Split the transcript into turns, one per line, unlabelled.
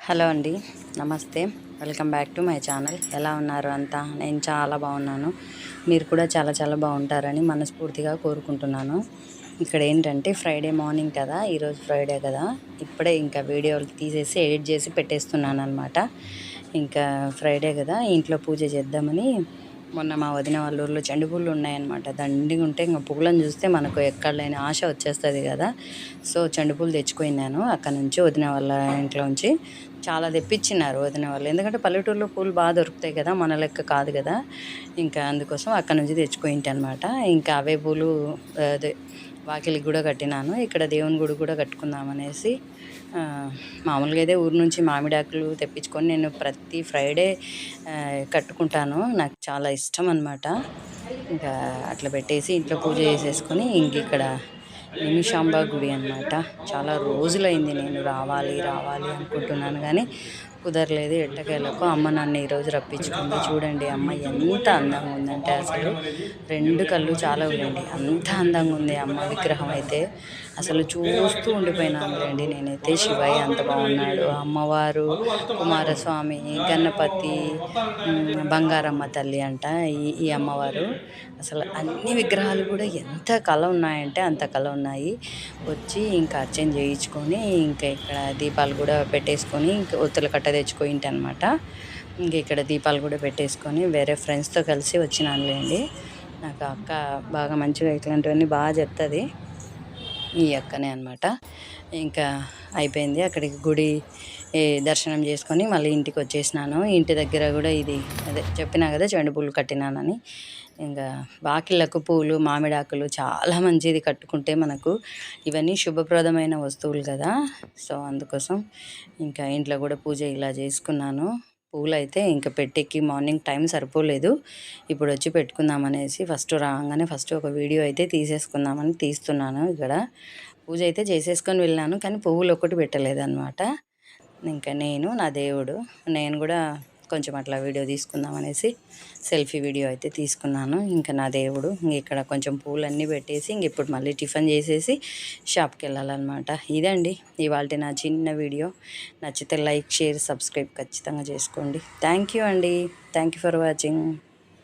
Hello అండి, నమస్తే. Welcome back to my channel. ఎలా ఉన్నారు అంతా? నేను చాలా బాగున్నాను. మీరు కూడా చాలా చాలా బాగుంటారని మనస్ఫూర్తిగా కోరుకుంటున్నాను. ఇక్కడ ఏంటంటే ఫ్రైడే మార్నింగ్ కదా, ఈరోజు ఫ్రైడే కదా, ఇప్పుడే ఇంకా వీడియోలు తీసేసి ఎడిట్ చేసి పెట్టేస్తున్నాను అనమాట. ఇంకా ఫ్రైడే కదా, ఇంట్లో పూజ చేద్దామని మొన్న మా వదిన వాళ్ళ ఊర్లో చెండు పూలు ఉన్నాయన్నమాట. దండిగా ఉంటే ఇంకా పూలను చూస్తే మనకు ఎక్కడ లేని ఆశ వచ్చేస్తుంది కదా. సో చెండు పూలు తెచ్చుకున్నాను అక్కడ నుంచి, వదిన వాళ్ళ ఇంట్లో నుంచి. చాలా తెప్పించినారు వదిన వాళ్ళు, ఎందుకంటే పల్లెటూరులో పూలు బాగా దొరుకుతాయి కదా, మన లెక్క కాదు కదా. ఇంకా అందుకోసం అక్కడ నుంచి తెచ్చుకుంటే అనమాట. ఇంకా అవే పూలు అదే వాకిలికి కూడా కట్టినాను. ఇక్కడ దేవుని గుడి కూడా కట్టుకుందామనేసి మామూలుగా అయితే ఊరు నుంచి మామిడాకులు తెప్పించుకొని నేను ప్రతి ఫ్రైడే కట్టుకుంటాను. నాకు చాలా ఇష్టం అనమాట. ఇంకా అట్లా పెట్టేసి ఇంట్లో పూజ చేసేసుకొని ఇంక ఇక్కడ నిమిషాంబ గుడి అనమాట. చాలా రోజులైంది నేను రావాలి రావాలి అనుకుంటున్నాను, కానీ కుదరలేదు. ఎట్టకేలకు అమ్మ నన్ను ఈరోజు రప్పించుకుంది. చూడండి అమ్మ ఎంత అందంగా ఉందంటే, అసలు రెండు కళ్ళు చాలా ఉండండి, అంత అందంగా ఉంది అమ్మ విగ్రహం అయితే. అసలు చూస్తూ ఉండిపోయినానులేండి నేనైతే. శివయ్య అంత బాగున్నాడు, అమ్మవారు, కుమారస్వామి, గణపతి, బంగారమ్మ తల్లి అంట ఈ అమ్మవారు. అసలు అన్ని విగ్రహాలు కూడా ఎంత కళ ఉన్నాయంటే అంత కళ ఉన్నాయి. వచ్చి ఇంకా అర్చన చేయించుకొని ఇంకా ఇక్కడ దీపాలు కూడా పెట్టేసుకొని ఇంకా ఒత్తుల కట్ట తెచ్చుకోయింటి అనమాట. ఇంక ఇక్కడ దీపాలు కూడా పెట్టేసుకొని వేరే ఫ్రెండ్స్తో కలిసి వచ్చినానులేండి. నాకు అక్క బాగా మంచిగా ఇట్లాంటివన్నీ బాగా చెప్తుంది, ఈ అక్కనే అనమాట. ఇంకా అయిపోయింది అక్కడికి గుడి దర్శనం చేసుకొని మళ్ళీ ఇంటికి వచ్చేసినాను. ఇంటి దగ్గర కూడా ఇది అదే చెప్పినా కదా, చెండు పూలు కట్టినానని. ఇంకా వాకిళ్ళకు పూలు, మామిడాకులు చాలా మంచిది కట్టుకుంటే మనకు. ఇవన్నీ శుభప్రదమైన వస్తువులు కదా. సో అందుకోసం ఇంకా ఇంట్లో కూడా పూజ ఇలా చేసుకున్నాను. పూలు అయితే ఇంకా పెట్టెక్కి మార్నింగ్ టైం సరిపోలేదు, ఇప్పుడు వచ్చి పెట్టుకుందామనేసి ఫస్ట్ రాగానే ఫస్ట్ ఒక వీడియో అయితే తీసేసుకుందామని తీస్తున్నాను. ఇక్కడ పూజ అయితే చేసేసుకొని వెళ్ళాను, కానీ పువ్వులు ఒక్కటి పెట్టలేదన్నమాట. ఇంకా నేను నా దేవుడు, నేను కూడా కొంచెం అట్లా వీడియో తీసుకుందామనేసి సెల్ఫీ వీడియో అయితే తీసుకున్నాను. ఇంకా నా దేవుడు ఇక్కడ కొంచెం పూలన్నీ పెట్టేసి ఇంక ఇప్పుడు మళ్ళీ టిఫిన్ చేసేసి షాప్కి వెళ్ళాలన్నమాట. ఇదండి ఇవాళ నా చిన్న వీడియో. నచ్చితే లైక్, షేర్, సబ్స్క్రైబ్ ఖచ్చితంగా చేసుకోండి. థ్యాంక్ యూ అండి. Thank you for watching.